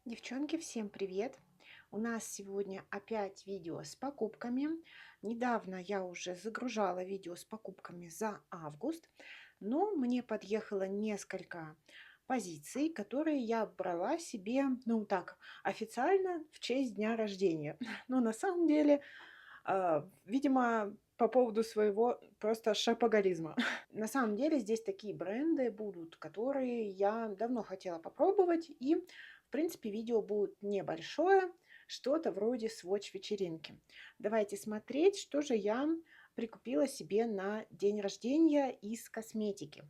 Девчонки, всем привет! У нас сегодня опять видео с покупками. Недавно я уже загружала видео с покупками за август, но мне подъехало несколько позиций, которые я брала себе, ну так, официально в честь дня рождения. Но на самом деле, видимо, по поводу своего просто шопоголизма. На самом деле здесь такие бренды будут, которые я давно хотела попробовать, и в принципе видео будет небольшое, что-то вроде сводч-вечеринки. Давайте смотреть, что же я прикупила себе на день рождения из косметики.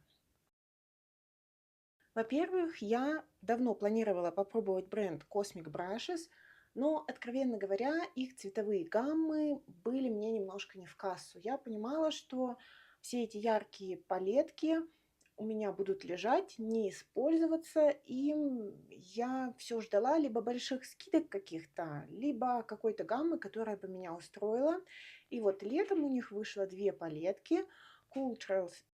Во-первых, я давно планировала попробовать бренд Cosmic Brushes, но, откровенно говоря, их цветовые гаммы были мне немножко не в кассу. Я понимала, что все эти яркие палетки у меня будут лежать, не использоваться, и я все ждала либо больших скидок каких-то, либо какой-то гаммы, которая бы меня устроила. И вот летом у них вышло две палетки Cool Trails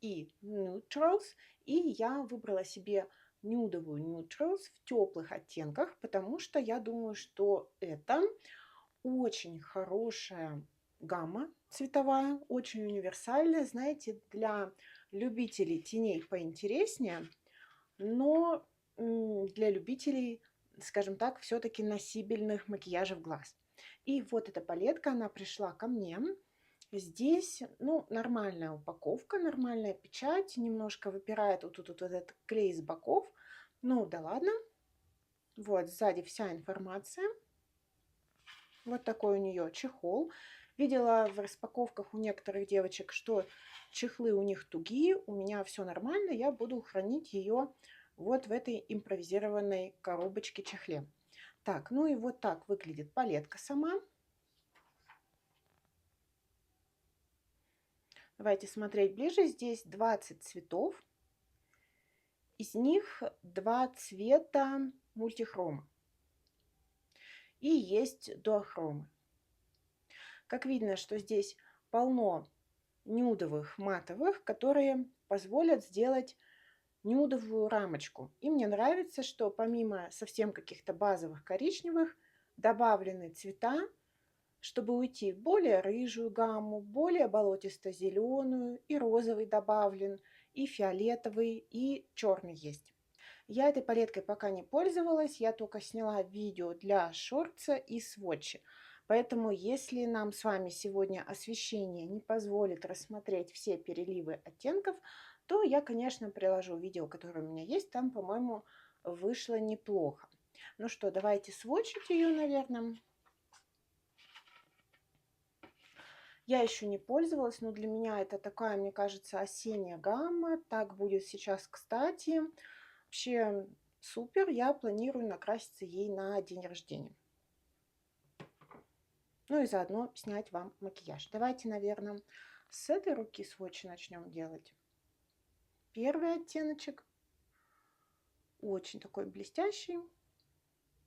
и Neutrals, и я выбрала себе нюдовую Neutrals в теплых оттенках, потому что я думаю, что это очень хорошая гамма цветовая, очень универсальная, знаете, для любителей теней поинтереснее, но для любителей, скажем так, все-таки носибельных макияжев глаз. И вот эта палетка, она пришла ко мне. Здесь, ну, нормальная упаковка, нормальная печать, немножко выпирает вот тут вот этот клей с боков. Ну, да ладно. Вот, сзади вся информация. Вот такой у нее чехол. Видела в распаковках у некоторых девочек, что чехлы у них тугие. У меня все нормально. Я буду хранить ее вот в этой импровизированной коробочке-чехле. Так, ну и вот так выглядит палетка сама. Давайте смотреть ближе. Здесь 20 цветов. Из них два цвета мультихрома. И есть дуохромы. Как видно, что здесь полно нюдовых матовых, которые позволят сделать нюдовую рамочку. И мне нравится, что помимо совсем каких-то базовых коричневых добавлены цвета, чтобы уйти в более рыжую гамму, более болотисто-зеленую, и розовый добавлен, и фиолетовый, и черный есть. Я этой палеткой пока не пользовалась, я только сняла видео для шортса и сводча. Поэтому, если нам с вами сегодня освещение не позволит рассмотреть все переливы оттенков, то я, конечно, приложу видео, которое у меня есть. Там, по-моему, вышло неплохо. Ну что, давайте сводчить ее, наверное. Я еще не пользовалась, но для меня это такая, мне кажется, осенняя гамма. Так будет сейчас кстати. Вообще супер, я планирую накраситься ей на день рождения. Ну и заодно снять вам макияж. Давайте, наверное, с этой руки сводч начнем делать. Первый оттеночек. Очень такой блестящий.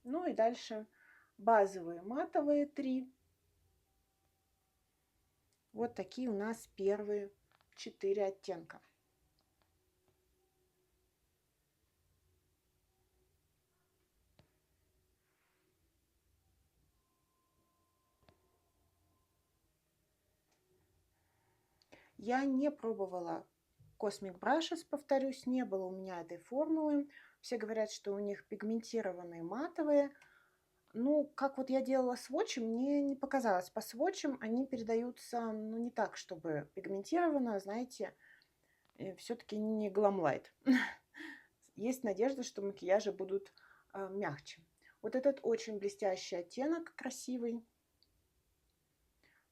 Ну и дальше базовые матовые 3. Вот такие у нас первые 4 оттенка. Я не пробовала Cosmic Brushes, повторюсь, не было у меня этой формулы. Все говорят, что у них пигментированные матовые. Ну, как вот я делала сводчи, мне не показалось. По сводчам они передаются, ну, не так, чтобы пигментированно, знаете, все-таки не гламлайт. Есть надежда, что макияжи будут мягче. Вот этот очень блестящий оттенок, красивый.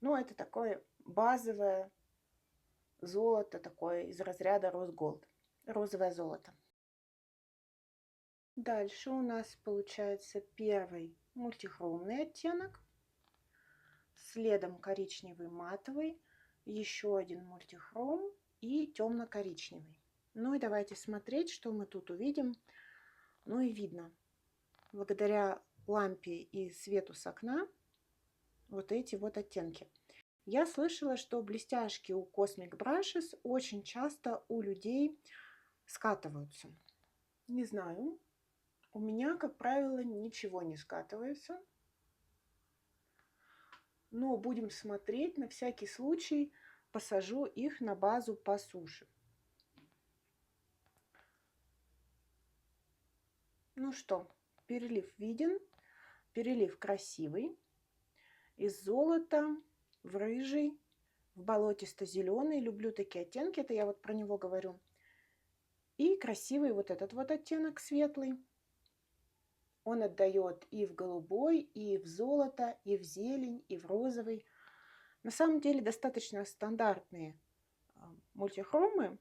Ну, это такое базовое золото, такое из разряда Rose розовое золото. Дальше у нас получается первый мультихромный оттенок, следом коричневый матовый, еще один мультихром и темно-коричневый. Ну и давайте смотреть, что мы тут увидим. Ну и видно, благодаря лампе и свету с окна, вот эти вот оттенки. Я слышала, что блестяшки у Cosmic Brushes очень часто у людей скатываются. Не знаю, У меня, как правило, ничего не скатывается. Но будем смотреть, на всякий случай посажу их на базу по суше. Ну что, перелив виден, перелив красивый. Из золота в рыжий, в болотисто-зеленый. Люблю такие оттенки, это я вот про него говорю. И красивый вот этот вот оттенок светлый. Он отдает и в голубой, и в золото, и в зелень, и в розовый. На самом деле достаточно стандартные мультихромы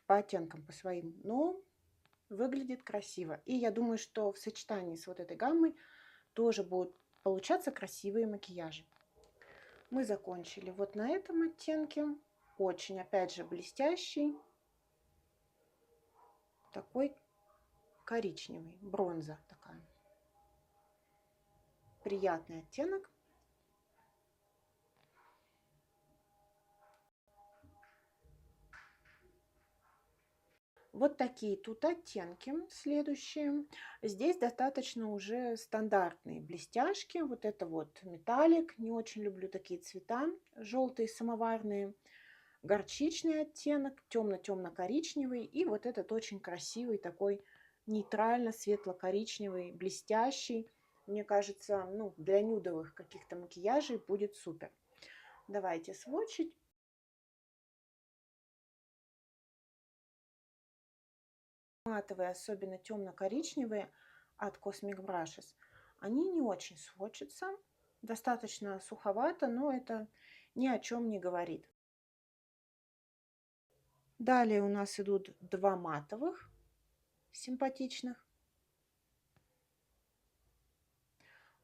по оттенкам по своим, но выглядит красиво. И я думаю, что в сочетании с вот этой гаммой тоже будут получаться красивые макияжи. Мы закончили вот на этом оттенке. Очень, опять же, блестящий. Такой коричневый, бронза такая. Приятный оттенок. Вот такие тут оттенки следующие. Здесь достаточно уже стандартные блестяшки. Вот это вот металлик. Не очень люблю такие цвета. Желтые самоварные. Горчичный оттенок, темно-темно-коричневый. И вот этот очень красивый такой нейтрально-светло-коричневый, блестящий. Мне кажется, ну, для нюдовых каких-то макияжей будет супер. Давайте сводчить. Матовые, особенно темно-коричневые от Cosmic Brushes, они не очень сводчатся. Достаточно суховато, но это ни о чем не говорит. Далее у нас идут два матовых, симпатичных.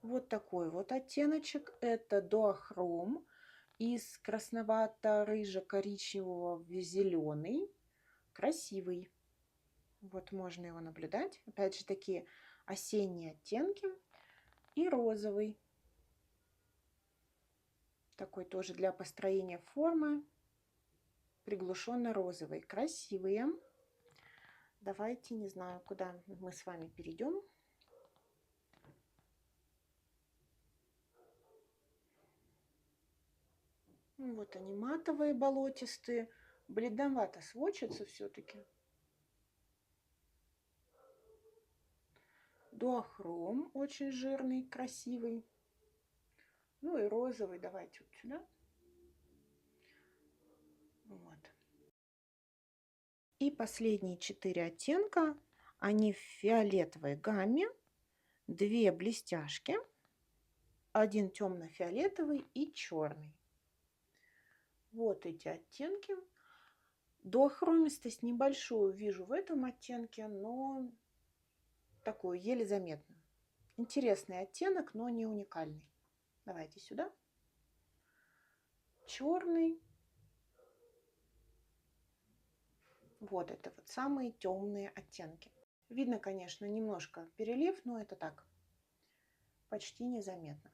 Вот такой вот оттеночек. Это дуохром из красновато-рыжо-коричневого в зеленый. Красивый. Вот можно его наблюдать. Опять же, такие осенние оттенки. И розовый. Такой тоже для построения формы. Приглушенно-розовый. Красивые. Давайте, не знаю, куда мы с вами перейдем. Вот они, матовые, болотистые. Бледновато сводчатся все-таки. Дуохром очень жирный, красивый. Ну и розовый. Давайте вот сюда. Вот. И последние 4 оттенка. Они в фиолетовой гамме. 2 блестяшки. Один темно-фиолетовый и черный. Вот эти оттенки. Дуохромистость небольшую вижу в этом оттенке, но такую еле заметную. Интересный оттенок, но не уникальный. Давайте сюда. Черный. Вот это вот самые темные оттенки. Видно, конечно, немножко перелив, но это так, почти незаметно.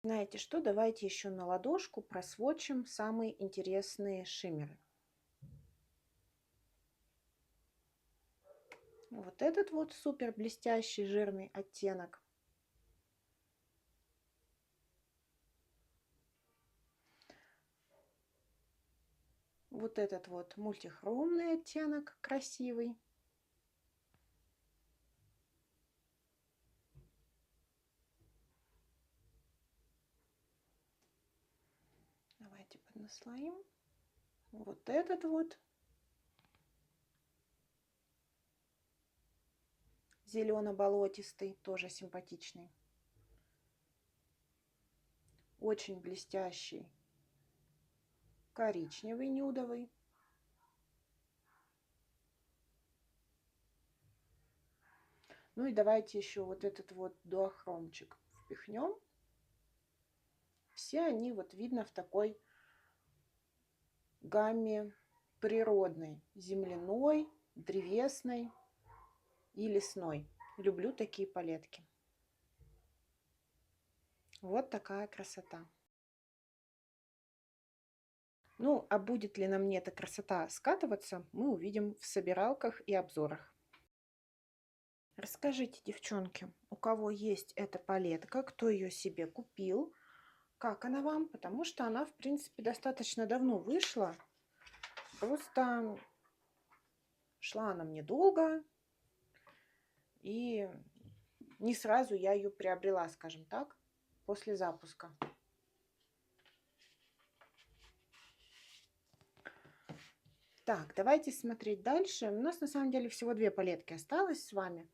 Знаете что, давайте еще на ладошку просводчим самые интересные шиммеры. Вот этот вот супер блестящий жирный оттенок. Вот этот вот мультихромный оттенок, красивый. Давайте поднаслоим. Вот этот вот. Зелено-болотистый, тоже симпатичный. Очень блестящий. Коричневый, нюдовый. Ну и давайте еще вот этот вот дуохромчик впихнем. Все они вот видно в такой гамме природной, земляной, древесной и лесной. Люблю такие палетки. Вот такая красота. Ну, а будет ли на мне эта красота скатываться, мы увидим в собиралках и обзорах. Расскажите, девчонки, у кого есть эта палетка, кто ее себе купил, как она вам, потому что она, в принципе, достаточно давно вышла. Просто шла она мне долго, и не сразу я ее приобрела, скажем так, после запуска. Так, давайте смотреть дальше. У нас на самом деле всего две палетки осталось с вами.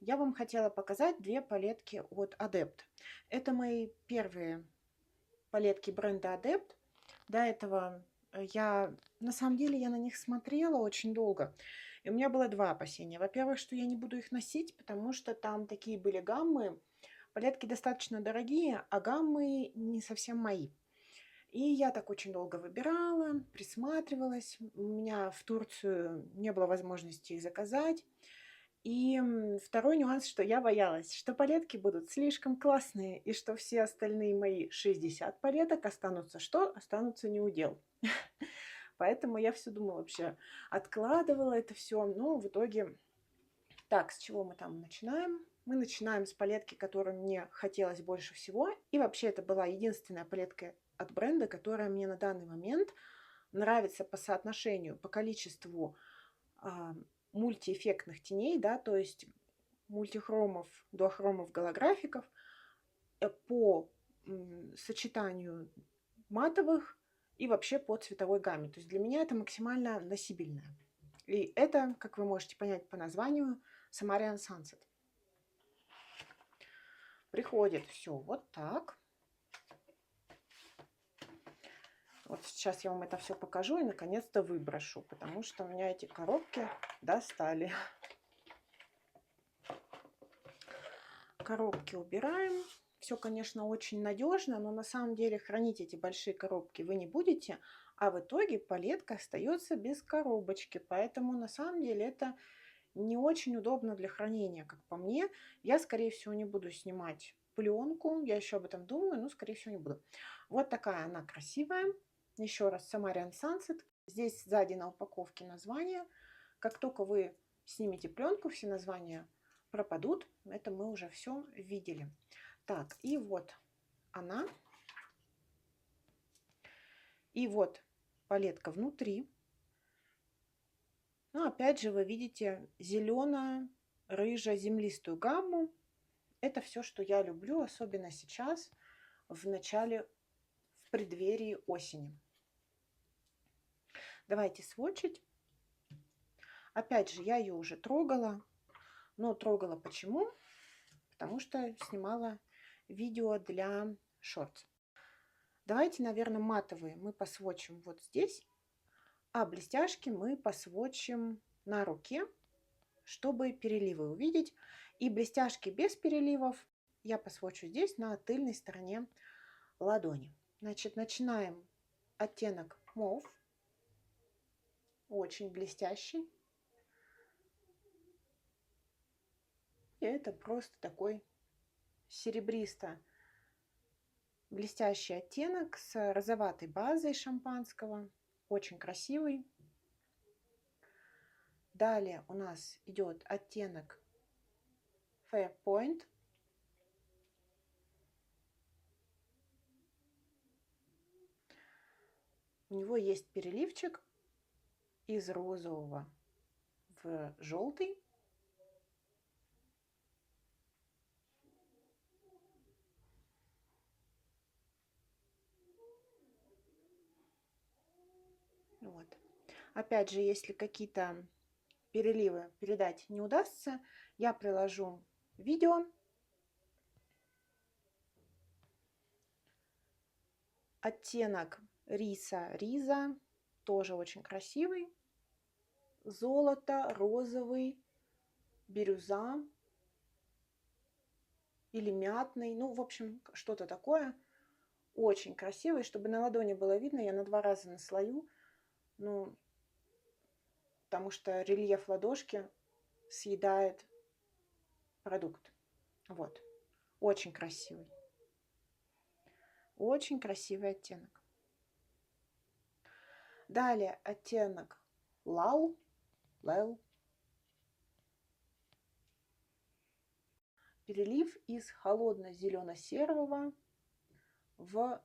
Я вам хотела показать две палетки от Adept. Это мои первые палетки бренда Adept. До этого на самом деле, я на них смотрела очень долго. И у меня было два опасения. Во-первых, что я не буду их носить, потому что там такие были гаммы. Палетки достаточно дорогие, а гаммы не совсем мои. И я так очень долго выбирала, присматривалась. У меня в Турцию не было возможности их заказать. И второй нюанс, что я боялась, что палетки будут слишком классные, и что все остальные мои 60 палеток останутся что? Останутся не у дел. Поэтому я все думала вообще, откладывала это все. Но в итоге... Так, с чего мы там начинаем? Мы начинаем с палетки, которую мне хотелось больше всего. И вообще это была единственная палетка от бренда, которая мне на данный момент нравится по соотношению, по количеству мультиэффектных теней, да, то есть мультихромов, дуохромов, голографиков, по сочетанию матовых и вообще по цветовой гамме. То есть для меня это максимально носибельное. И это, как вы можете понять по названию, Samarian Sunset. Приходит все вот так. Вот сейчас я вам это все покажу и наконец-то выброшу, потому что у меня эти коробки достали. Коробки убираем. Все, конечно, очень надежно, но на самом деле хранить эти большие коробки вы не будете, а в итоге палетка остается без коробочки. Поэтому на самом деле это не очень удобно для хранения, как по мне. Я, скорее всего, не буду снимать пленку. Я еще об этом думаю, но, скорее всего, не буду. Вот такая она красивая. Еще раз, Samarian Sunset. Здесь сзади на упаковке название. Как только вы снимете пленку, все названия пропадут. Это мы уже все видели. Так, и вот она. И вот палетка внутри. Ну, опять же, вы видите зелено-рыжо-землистую гамму. Это все, что я люблю, особенно сейчас, в преддверии осени. Давайте сводчить. Опять же, я ее уже трогала. Но трогала почему? Потому что снимала видео для шортс. Давайте, наверное, матовые мы посводчим вот здесь, а блестяшки мы посводчим на руке, чтобы переливы увидеть. И блестяшки без переливов я посводчу здесь, на тыльной стороне ладони. Значит, начинаем оттенок мauve, очень блестящий. И это просто такой серебристо-блестящий оттенок с розоватой базой шампанского. Очень красивый. Далее у нас идет оттенок Fair Point. У него есть переливчик из розового в желтый. Вот. Опять же, если какие-то переливы передать не удастся, я приложу видео. Оттенок риза тоже очень красивый. Золото, розовый, бирюза или мятный. Ну, в общем, что-то такое. Очень красивый. Чтобы на ладони было видно, я на 2 раза наслою. Ну, потому что рельеф ладошки съедает продукт. Вот. Очень красивый. Очень красивый оттенок. Далее оттенок Лэл. перелив из холодно-зелено-серого в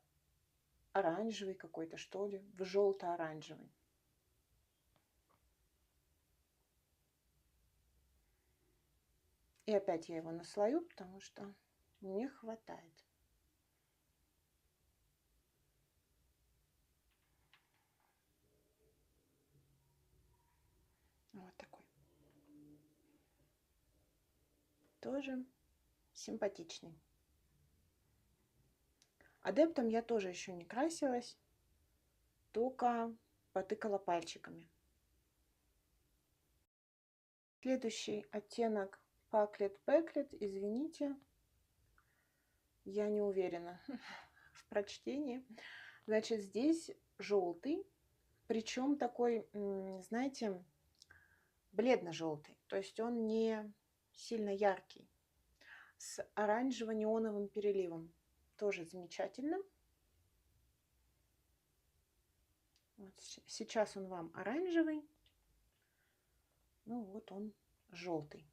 оранжевый какой-то, что ли, в желто-оранжевый. И опять я его наслою, потому что не хватает. Вот такой. Тоже симпатичный. Адептом я тоже еще не красилась, только потыкала пальчиками. Следующий оттенок Паклет Пэклет, извините, я не уверена в прочтении. Значит, здесь желтый, причем такой, знаете, бледно-желтый, то есть он не сильно яркий, с оранжево-неоновым переливом. Тоже замечательно. Вот сейчас он вам оранжевый, ну вот он желтый.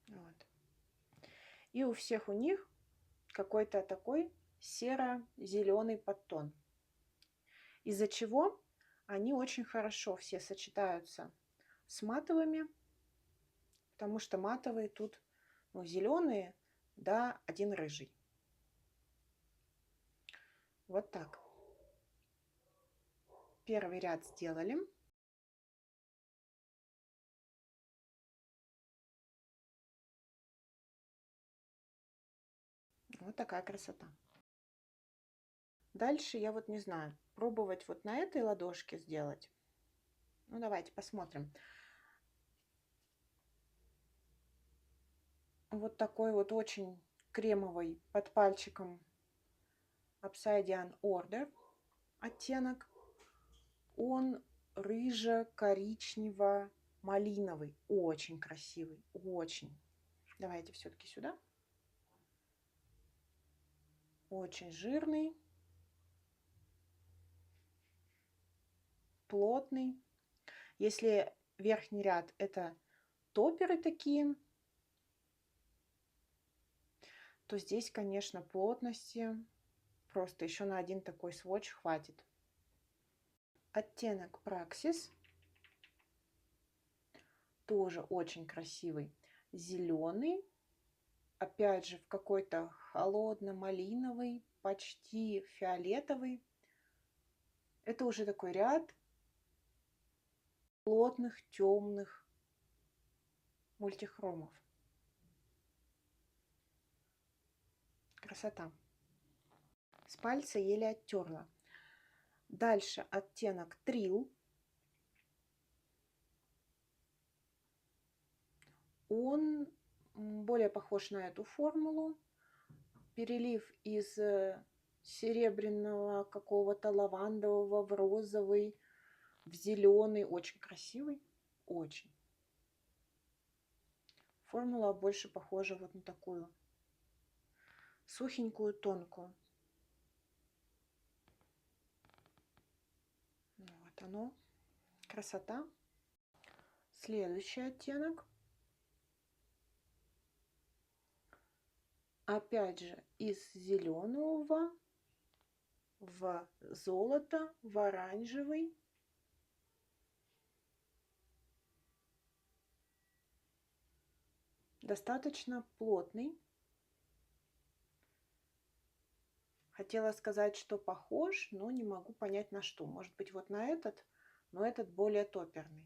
Вот. И у всех у них какой-то такой серо-зеленый подтон, из-за чего они очень хорошо все сочетаются с матовыми, потому что матовые тут, ну, зеленые, да, один рыжий. Вот так. Первый ряд сделали. Вот такая красота. Дальше я вот не знаю, пробовать вот на этой ладошке сделать. Ну, давайте посмотрим. Вот такой вот очень кремовый под пальчиком Obsidian Order оттенок. Он рыже-коричнево-малиновый. Очень красивый, очень. Давайте все-таки сюда. Очень жирный, плотный. Если верхний ряд это топеры такие, то здесь, конечно, плотности просто еще на один такой сводч хватит. Оттенок Praxis тоже очень красивый. Зеленый, опять же, в какой-то холодно-малиновый, почти фиолетовый. Это уже такой ряд плотных, темных мультихромов. Красота. С пальца еле оттерла. Дальше оттенок Trill. Он более похож на эту формулу. Перелив из серебряного какого-то лавандового в розовый, в зеленый. Очень красивый. Очень. Формула больше похожа вот на такую сухенькую, тонкую. Вот оно. Красота. Следующий оттенок. Опять же, из зеленого в золото, в оранжевый. Достаточно плотный. Хотела сказать, что похож, но не могу понять на что. Может быть, вот на этот, но этот более топерный.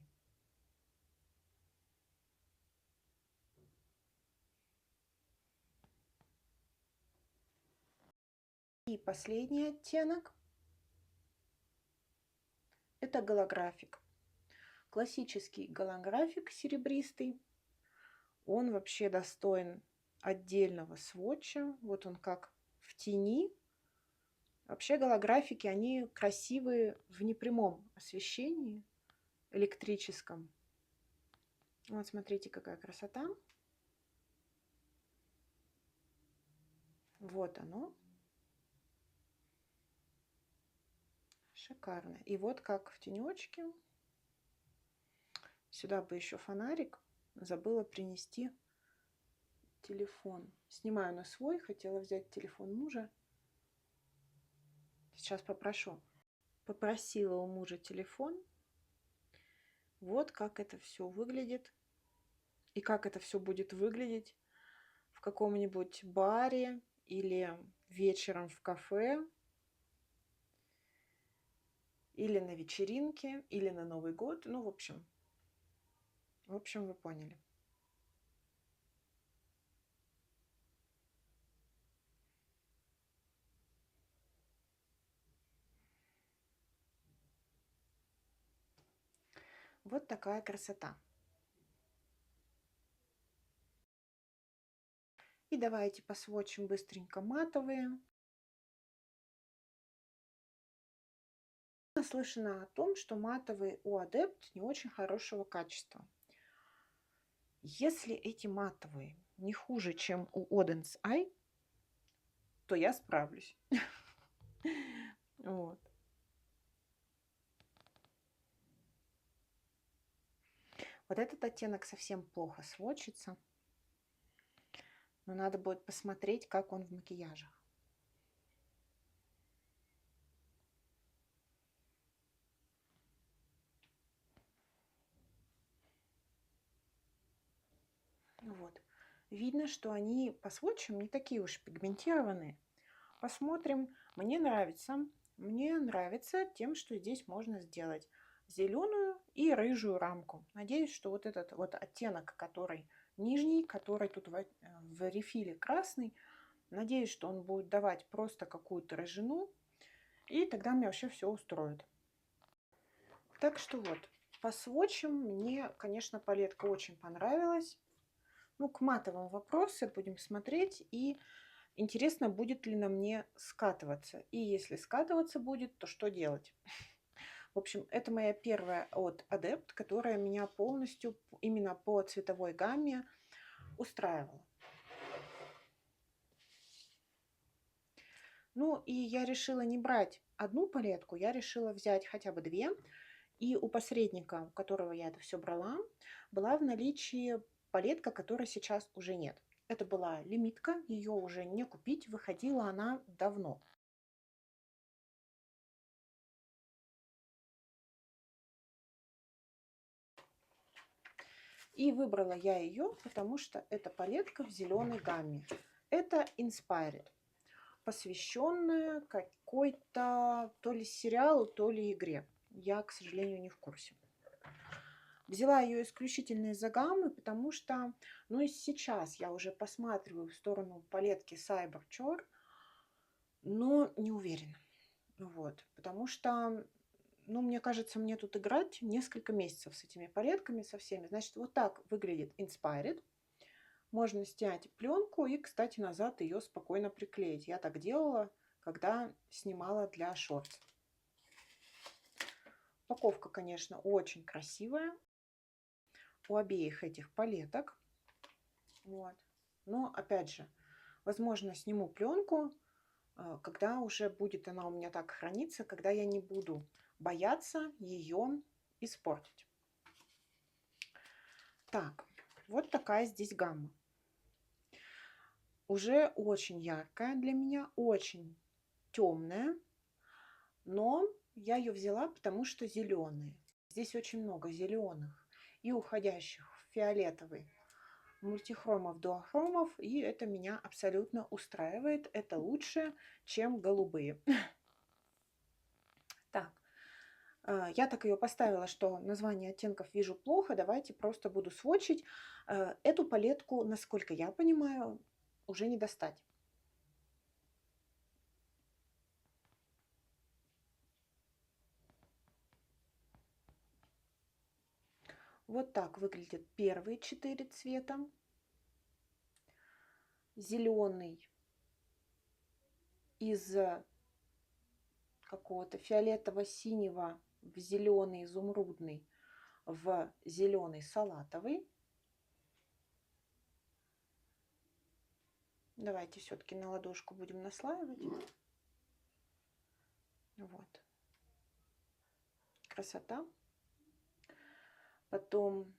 И последний оттенок – это голографик. Классический голографик серебристый. Он вообще достоин отдельного сводча. Вот он как в тени. Вообще голографики, они красивые в непрямом освещении электрическом. Вот смотрите, какая красота. Вот оно. Шикарно. И вот как в тенечке Сюда бы еще фонарик. Забыла принести телефон. Снимаю на свой. Хотела взять телефон мужа. Сейчас попрошу. Попросила у мужа телефон. Вот как это все выглядит. И как это все будет выглядеть в каком-нибудь баре или вечером в кафе, или на вечеринке, или на Новый год. Ну, в общем, вы поняли. Вот такая красота. И давайте посводчим быстренько матовые. Наслышана о том, что матовые у Adept не очень хорошего качества. Если эти матовые не хуже, чем у Odense Eye, то я справлюсь. Вот. Вот этот оттенок совсем плохо сводчится. Но надо будет посмотреть, как он в макияжах. Вот. Видно, что они по сводчам не такие уж пигментированные. Посмотрим. Мне нравится. Мне нравится тем, что здесь можно сделать зеленую и рыжую рамку. Надеюсь, что вот этот вот оттенок, который нижний, который тут в рефиле красный, надеюсь, что он будет давать просто какую-то рыжину, и тогда мне вообще все устроит. Так что вот, по сводчам мне, конечно, палетка очень понравилась. Ну, к матовым вопросы будем смотреть, и интересно, будет ли на мне скатываться. И если скатываться будет, то что делать? В общем, это моя первая от Adept, которая меня полностью именно по цветовой гамме устраивала. Ну, и я решила не брать одну палетку, я решила взять хотя бы две. И у посредника, у которого я это все брала, была в наличии палетка, которой сейчас уже нет. Это была лимитка, ее уже не купить, выходила она давно. И выбрала я ее, потому что это палетка в зеленой гамме. Это Inspired, посвященная какой-то то ли сериалу, то ли игре. Я, к сожалению, не в курсе. Взяла ее исключительно из-за гаммы, потому что, ну и сейчас я уже посматриваю в сторону палетки Cyber Chore, но не уверена. Вот, потому что, ну, мне кажется, мне тут играть несколько месяцев с этими палетками, со всеми. Значит, вот так выглядит Inspired. Можно снять пленку и, кстати, назад ее спокойно приклеить. Я так делала, когда снимала для шортс. Упаковка, конечно, очень красивая у обеих этих палеток. Вот. Но, опять же, возможно, сниму пленку, когда уже будет она у меня так храниться, когда я не буду бояться ее испортить. Так, вот такая здесь гамма. Уже очень яркая для меня, очень темная, но я ее взяла, потому что зеленые. Здесь очень много зеленых и уходящих в фиолетовый, мультихромов, дуохромов, и это меня абсолютно устраивает. Это лучше, чем голубые. Так, я так ее поставила, что название оттенков вижу плохо. Давайте просто буду сводчить. Эту палетку, насколько я понимаю, уже не достать. Вот так выглядят первые 4 цвета. Зеленый из какого-то фиолетово-синего в зеленый изумрудный, в зеленый салатовый. Давайте все-таки на ладошку будем наслаивать. Вот. Красота. Потом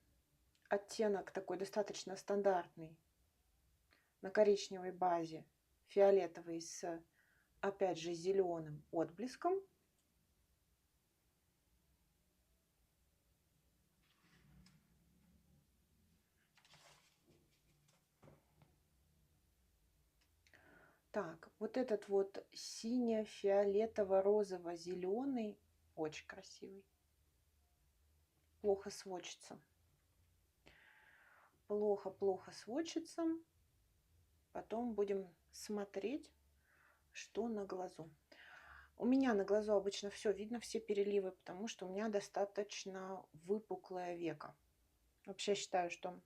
оттенок такой достаточно стандартный на коричневой базе, фиолетовый с, опять же, зеленым отблеском. Так, вот этот вот сине-фиолетово-розово-зеленый, очень красивый. Плохо сводчится. Плохо сводчится. Потом будем смотреть, что на глазу. У меня на глазу обычно все видно, все переливы, потому что у меня достаточно выпуклое веко. Вообще считаю, что,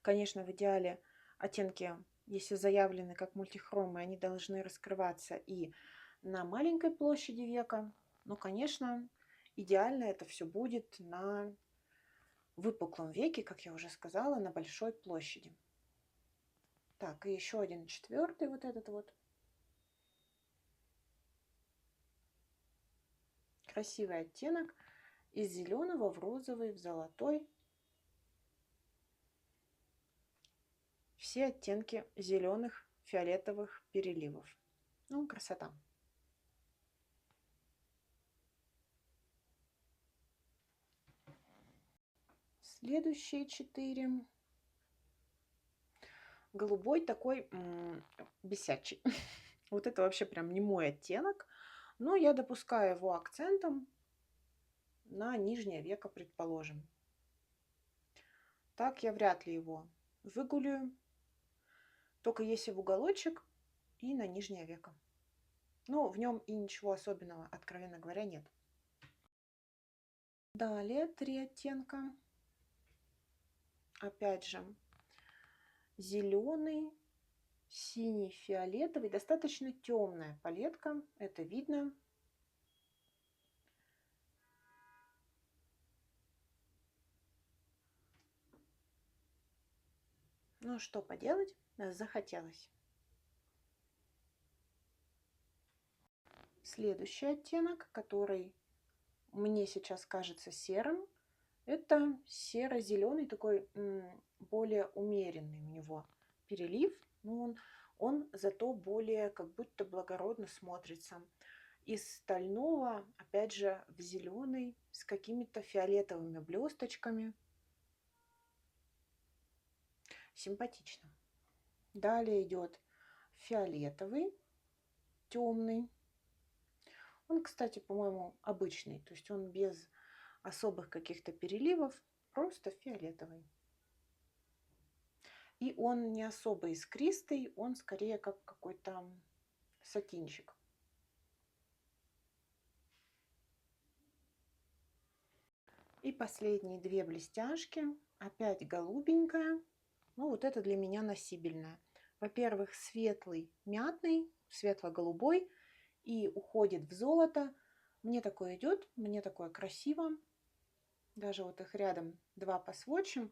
конечно, в идеале оттенки, если заявлены как мультихромы, они должны раскрываться и на маленькой площади века. Но, конечно, идеально это все будет на выпуклом веке, как я уже сказала, на большой площади. Так, и еще один четвертый, вот этот вот. Красивый оттенок из зеленого в розовый, в золотой. Все оттенки зеленых, фиолетовых переливов. Ну, красота. Следующие 4. Голубой такой бесячий. Вот это вообще прям не мой оттенок, но я допускаю его акцентом на нижнее веко, предположим. Так я вряд ли его выгуляю, только если в уголочек и на нижнее веко. Но в нем и ничего особенного, откровенно говоря, нет. Далее 3 оттенка. Опять же, зеленый, синий, фиолетовый. Достаточно темная палетка, это видно. Ну, что поделать, захотелось. Следующий оттенок, который мне сейчас кажется серым, это серо-зеленый, такой более умеренный у него перелив. Но он зато более как будто благородно смотрится. Из стального, опять же, в зеленый с какими-то фиолетовыми блесточками. Симпатично. Далее идет фиолетовый, темный. Он, кстати, по-моему, обычный, то есть он без особых каких-то переливов, просто фиолетовый. И он не особо искристый, он скорее как какой-то сатинчик. И последние 2 блестяшки. Опять голубенькая. Ну, вот это для меня носибельная. Во-первых, светлый мятный, светло-голубой и уходит в золото. Мне такое идет, мне такое красиво. Даже вот их рядом 2 посводчим.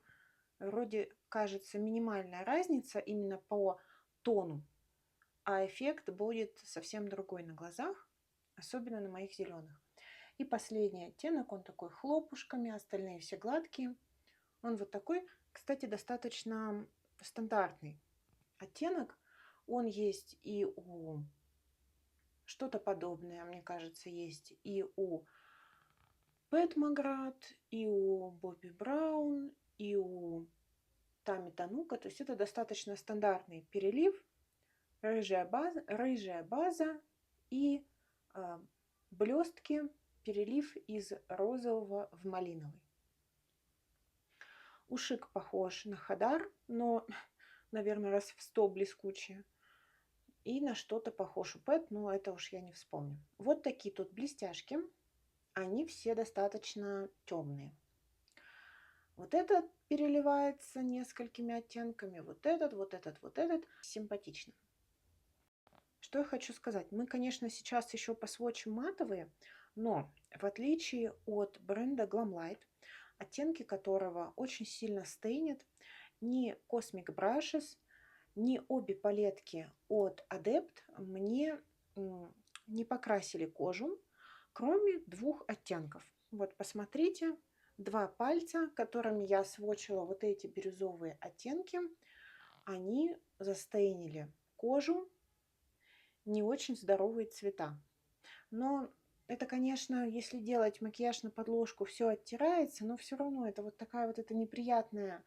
Вроде кажется минимальная разница именно по тону, а эффект будет совсем другой на глазах, особенно на моих зеленых. И последний оттенок, он такой хлопушками, остальные все гладкие. Он вот такой, кстати, достаточно стандартный оттенок. Он есть и у что-то подобное, мне кажется, есть и у Пэт Маград, и у Бобби Браун, и у Тами Танука. То есть это достаточно стандартный перелив, рыжая база и блестки, перелив из розового в малиновый. Ушик похож на Хадар, но, наверное, раз в 100 блескучее. И на что-то похож у Пэт, но это уж я не вспомню. Вот такие тут блестяшки. Они все достаточно темные. Вот этот переливается несколькими оттенками. Вот этот, вот этот, вот этот. Симпатично. Что я хочу сказать? Мы, конечно, сейчас еще посводчим матовые, но в отличие от бренда Glamlight, оттенки которого очень сильно стейнят, ни Cosmic Brushes, ни обе палетки от Adept мне не покрасили кожу, кроме 2 оттенков. Вот посмотрите 2 пальца, которыми я сводчила вот эти бирюзовые оттенки, они застейнили кожу, не очень здоровые цвета. Но это, конечно, если делать макияж на подложку, все оттирается, но все равно это вот такая вот эта неприятная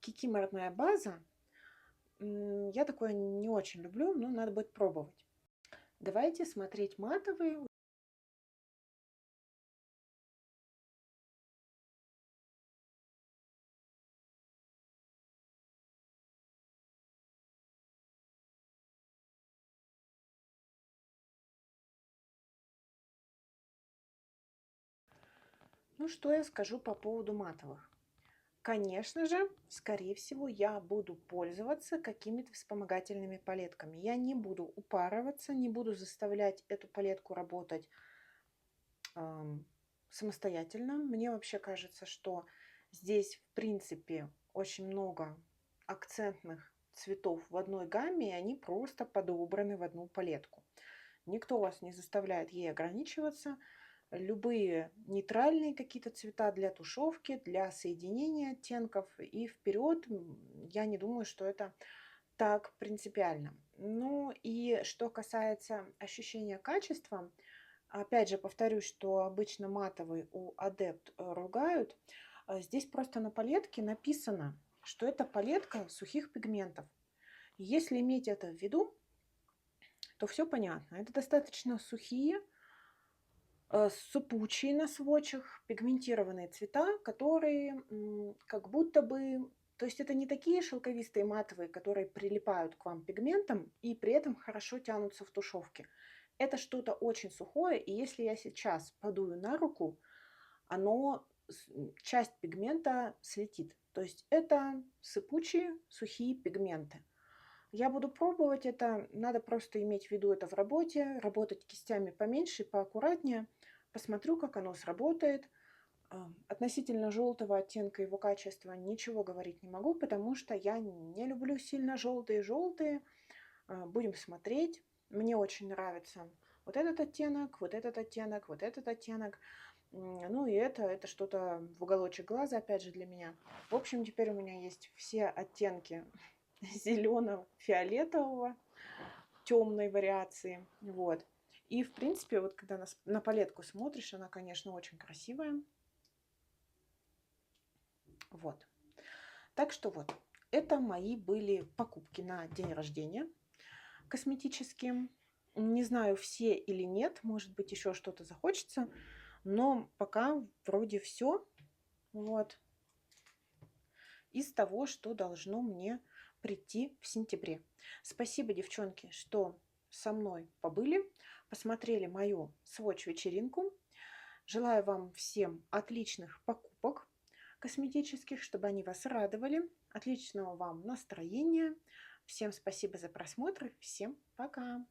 кикиморная база. Я такое не очень люблю, но надо будет пробовать. Давайте смотреть матовые. Ну, что я скажу по поводу матовых? Конечно же, скорее всего, я буду пользоваться какими-то вспомогательными палетками. Я не буду упарываться, не буду заставлять эту палетку работать самостоятельно. Мне вообще кажется, что здесь, в принципе, очень много акцентных цветов в одной гамме, и они просто подобраны в одну палетку. Никто вас не заставляет ей ограничиваться. Любые нейтральные какие-то цвета для тушевки, для соединения оттенков и вперед. Я не думаю, что это так принципиально. Ну и что касается ощущения качества, опять же повторюсь, что обычно матовый у Adept ругают. Здесь просто на палетке написано, что это палетка сухих пигментов. Если иметь это в виду, то все понятно. Это достаточно сухие, сыпучие на сводчах, пигментированные цвета, которые как будто бы... То есть это не такие шелковистые матовые, которые прилипают к вам пигментом и при этом хорошо тянутся в тушевке. Это что-то очень сухое, и если я сейчас подую на руку, оно, часть пигмента слетит. То есть это сыпучие, сухие пигменты. Я буду пробовать это, надо просто иметь в виду это в работе, работать кистями поменьше и поаккуратнее. Посмотрю, как оно сработает. Относительно желтого оттенка его качества ничего говорить не могу, потому что я не люблю сильно желтые. Будем смотреть. Мне очень нравится вот этот оттенок, вот этот оттенок, вот этот оттенок. Ну и это что-то в уголочек глаза, опять же, для меня. В общем, теперь у меня есть все оттенки зеленого, фиолетового, темной вариации. Вот. И, в принципе, вот когда на палетку смотришь, она, конечно, очень красивая. Вот. Так что вот, это мои были покупки на день рождения косметические. Не знаю, все или нет, может быть, еще что-то захочется, но пока вроде все. Вот. Из того, что должно мне прийти в сентябре. Спасибо, девчонки, что со мной побыли, посмотрели мою сводч-вечеринку. Желаю вам всем отличных покупок косметических, чтобы они вас радовали. Отличного вам настроения. Всем спасибо за просмотр. Всем пока.